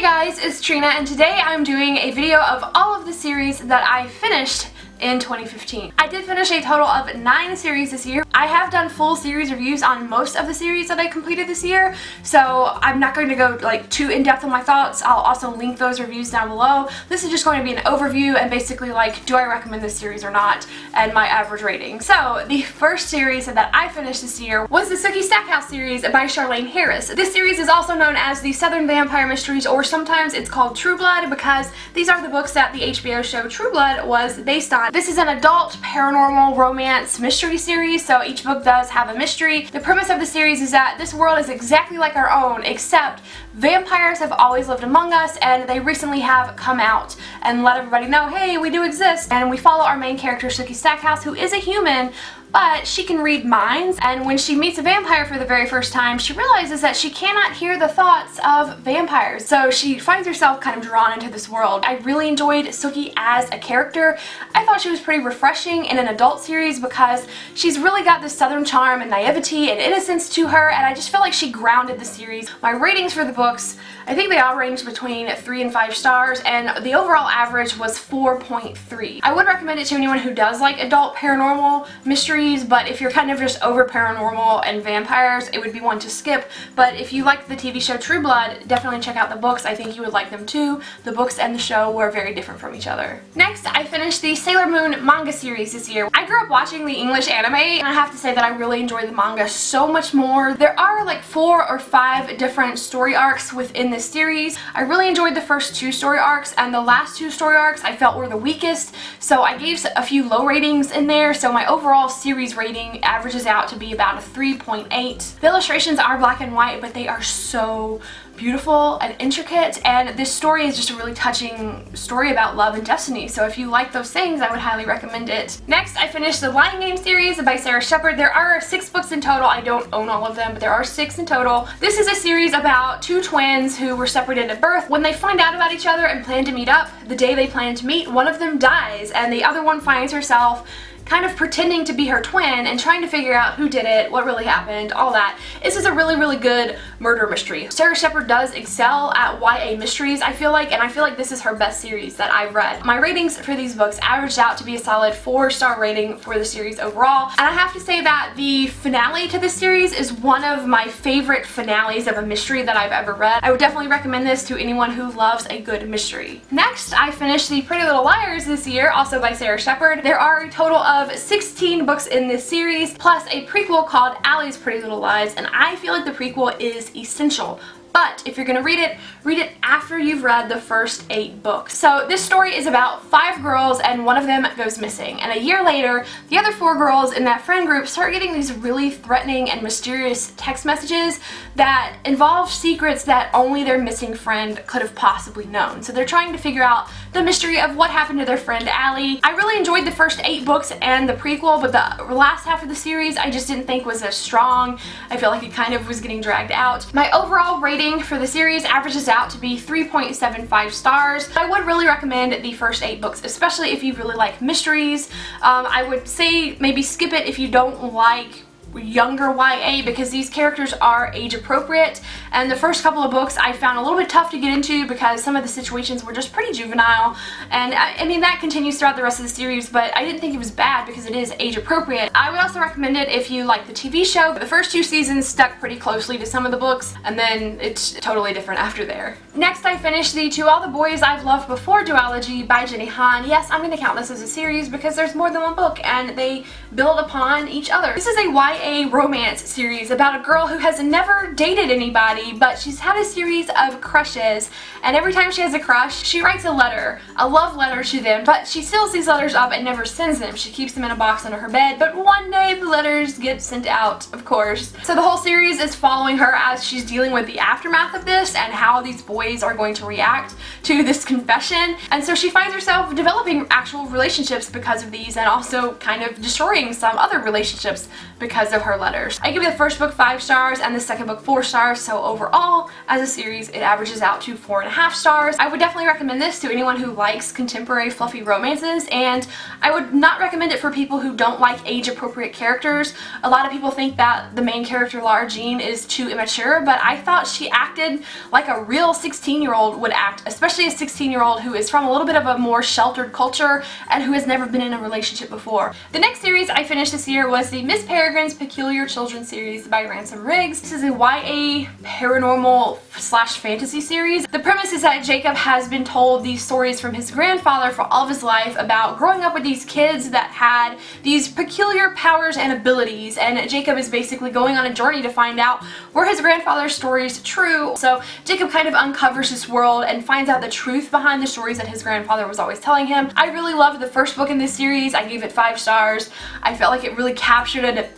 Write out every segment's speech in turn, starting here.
guys, it's Trina, and today I'm doing a video of all of the series that I finished in 2015. I did finish a total of 9 series this year. I have done full series reviews on most of the series that I completed this year, so I'm not going to go like too in-depth on my thoughts. I'll also link those reviews down below. This is just going to be an overview and basically like, do I recommend this series or not, and my average rating. So the first series that I finished this year was the Sookie Stackhouse series by Charlaine Harris. This series is also known as the Southern Vampire Mysteries, or sometimes it's called True Blood, because these are the books that the HBO show True Blood was based on. This is an adult paranormal romance mystery series, so each book does have a mystery. The premise of the series is that this world is exactly like our own, except vampires have always lived among us, and they recently have come out and let everybody know, hey, we do exist. And we follow our main character, Sookie Stackhouse, who is a human, but she can read minds, and when she meets a vampire for the very first time, she realizes that she cannot hear the thoughts of vampires. So she finds herself kind of drawn into this world. I really enjoyed Sookie as a character. I thought she was pretty refreshing in an adult series because she's really got this southern charm and naivety and innocence to her, and I just feel like she grounded the series. My ratings for the books, I think they all ranged between 3 and 5 stars, and the overall average was 4.3. I would recommend it to anyone who does like adult paranormal mysteries, but if you're kind of just over paranormal and vampires, it would be one to skip. But if you like the TV show True Blood, definitely check out the books. I think you would like them too. The books and the show were very different from each other. Next, I finished the Sailor Moon manga series this year. I grew up watching the English anime, and I have to say that I really enjoyed the manga so much more. There are like 4 or 5 different story arcs within this series. I really enjoyed the first 2 story arcs, and the last 2 story arcs I felt were the weakest, so I gave a few low ratings in there, so my overall series rating averages out to be about a 3.8. The illustrations are black and white, but they are so beautiful and intricate, and this story is just a really touching story about love and destiny, so if you like those things, I would highly recommend it. Next, I finished the Lion Game series by Shepard. There are 6 books in total. I don't own all of them, but there are 6 in total. This is a series about 2 twins who were separated at birth. When they find out about each other and plan to meet up, the day they plan to meet, one of them dies, and the other one finds herself kind of pretending to be her twin and trying to figure out who did it, what really happened, all that. This is a really, really good murder mystery. Shepard does excel at YA mysteries, I feel like, and I feel like this is her best series that I've read. My ratings for these books averaged out to be a solid 4-star rating for the series overall, and I have to say that the finale to this series is one of my favorite finales of a mystery that I've ever read. I would definitely recommend this to anyone who loves a good mystery. Next, I finished the Pretty Little Liars this year, also by Shepard. There are a total of 16 books in this series, plus a prequel called Allie's Pretty Little Lies, and I feel like the prequel is essential. But if you're gonna read it after you've read the first 8 books. So this story is about 5 girls, and one of them goes missing. And a year later, the other 4 girls in that friend group start getting these really threatening and mysterious text messages that involve secrets that only their missing friend could have possibly known. So they're trying to figure out the mystery of what happened to their friend Allie. I really enjoyed the first 8 books and the prequel, but the last half of the series I just didn't think was as strong. I feel like it kind of was getting dragged out. My overall rating for the series averages out to be 3.75 stars. I would really recommend the first 8 books, especially if you really like mysteries. I would say maybe skip it if you don't like younger YA, because these characters are age appropriate, and the first couple of books I found a little bit tough to get into because some of the situations were just pretty juvenile, and I mean that continues throughout the rest of the series, but I didn't think it was bad because it is age appropriate. I would also recommend it if you like the TV show, but the first 2 seasons stuck pretty closely to some of the books, and then it's totally different after there. Next, I finished the To All the Boys I've Loved Before duology by Jenny Han. Yes, I'm going to count this as a series because there's more than one book and they build upon each other. This is a YA romance series about a girl who has never dated anybody, but she's had a series of crushes, and every time she has a crush, she writes a love letter to them, but she seals these letters up and never sends them. She keeps them in a box under her bed, but one day the letters get sent out, of course. So the whole series is following her as she's dealing with the aftermath of this and how these boys are going to react to this confession, and so she finds herself developing actual relationships because of these, and also kind of destroying some other relationships because of her letters. I give the first book 5 stars and the second book 4 stars, so overall, as a series, it averages out to 4.5 stars. I would definitely recommend this to anyone who likes contemporary fluffy romances, and I would not recommend it for people who don't like age-appropriate characters. A lot of people think that the main character, Lara Jean, is too immature, but I thought she acted like a real 16-year-old would act, especially a 16-year-old who is from a little bit of a more sheltered culture and who has never been in a relationship before. The next series I finished this year was the Miss Peregrine's Peculiar Children's series by Ransom. This is a YA paranormal / fantasy series. The premise is that Jacob has been told these stories from his grandfather for all of his life about growing up with these kids that had these peculiar powers and abilities, and Jacob is basically going on a journey to find out were his grandfather's stories true. So Jacob kind of uncovers this world and finds out the truth behind the stories that his grandfather was always telling him. I really loved the first book in this series. I gave it 5 stars. I felt like it really captured a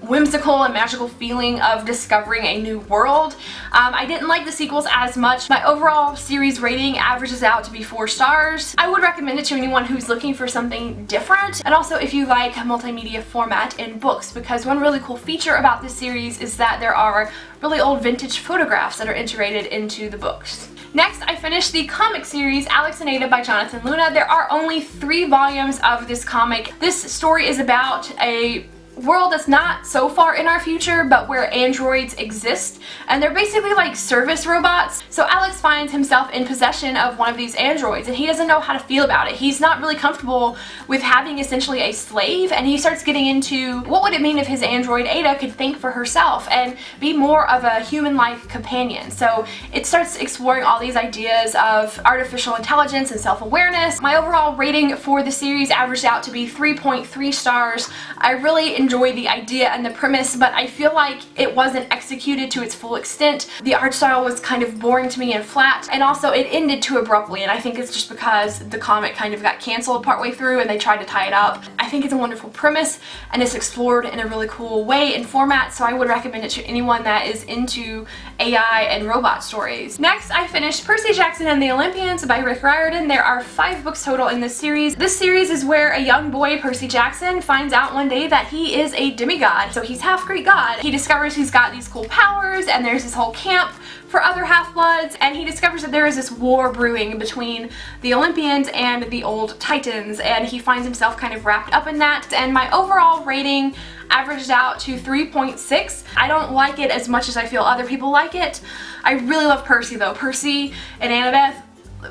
whimsical and magical feeling of discovering a new world. I didn't like the sequels as much. My overall series rating averages out to be 4 stars. I would recommend it to anyone who's looking for something different, and also if you like multimedia format in books, because one really cool feature about this series is that there are really old vintage photographs that are integrated into the books. Next, I finished the comic series Alex and Ada by Jonathan Luna. There are only 3 volumes of this comic. This story is about a world that's not so far in our future, but where androids exist, and they're basically like service robots. So Alex finds himself in possession of one of these androids, and he doesn't know how to feel about it. He's not really comfortable with having essentially a slave, and he starts getting into what would it mean if his android Ada could think for herself and be more of a human-like companion. So it starts exploring all these ideas of artificial intelligence and self-awareness. My overall rating for the series averaged out to be 3.3 stars. I really enjoyed the idea and the premise, but I feel like it wasn't executed to its full extent. The art style was kind of boring to me and flat, and also it ended too abruptly, and I think it's just because the comic kind of got canceled partway through and they tried to tie it up. I think it's a wonderful premise and it's explored in a really cool way and format, so I would recommend it to anyone that is into AI and robot stories. Next, I finished Percy Jackson and the Olympians by Riordan. There are 5 books total in this series. This series is where a young boy, Percy Jackson, finds out one day that he is a demigod, so he's half Greek god. He discovers he's got these cool powers, and there's this whole camp for other half-bloods, and he discovers that there is this war brewing between the Olympians and the old Titans, and he finds himself kind of wrapped up in that. And my overall rating averaged out to 3.6. I don't like it as much as I feel other people like it. I really love Percy though. Percy and Annabeth,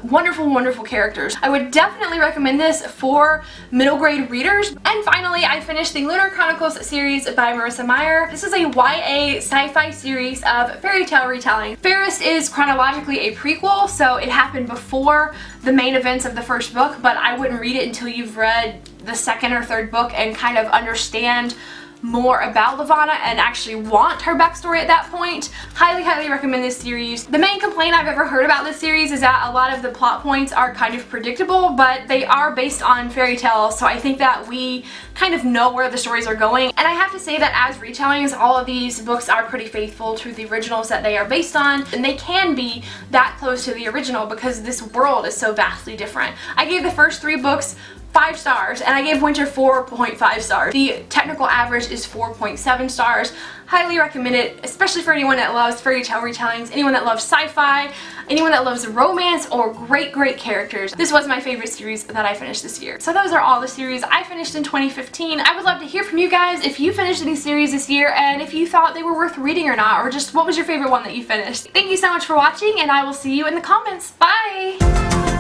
wonderful characters. I would definitely recommend this for middle grade readers. And finally, I finished the Lunar Chronicles series by Marissa Meyer. This is a YA sci-fi series of fairy tale retelling. Fairest is chronologically a prequel, so it happened before the main events of the first book, but I wouldn't read it until you've read the second or third book and kind of understand more about Levana and actually want her backstory at that point. Highly recommend this series. The main complaint I've ever heard about this series is that a lot of the plot points are kind of predictable, but they are based on fairy tales, so I think that we kind of know where the stories are going. And I have to say that as retellings, all of these books are pretty faithful to the originals that they are based on, and they can be that close to the original because this world is so vastly different. I gave the first 3 books 5 stars, and I gave Winter 4.5 stars. The technical average is 4.7 stars. Highly recommend it, especially for anyone that loves fairy tale retellings, anyone that loves sci-fi, anyone that loves romance or great characters. This was my favorite series that I finished this year. So those are all the series I finished in 2015. I would love to hear from you guys if you finished any series this year and if you thought they were worth reading or not, or just what was your favorite one that you finished. Thank you so much for watching, and I will see you in the comments. Bye!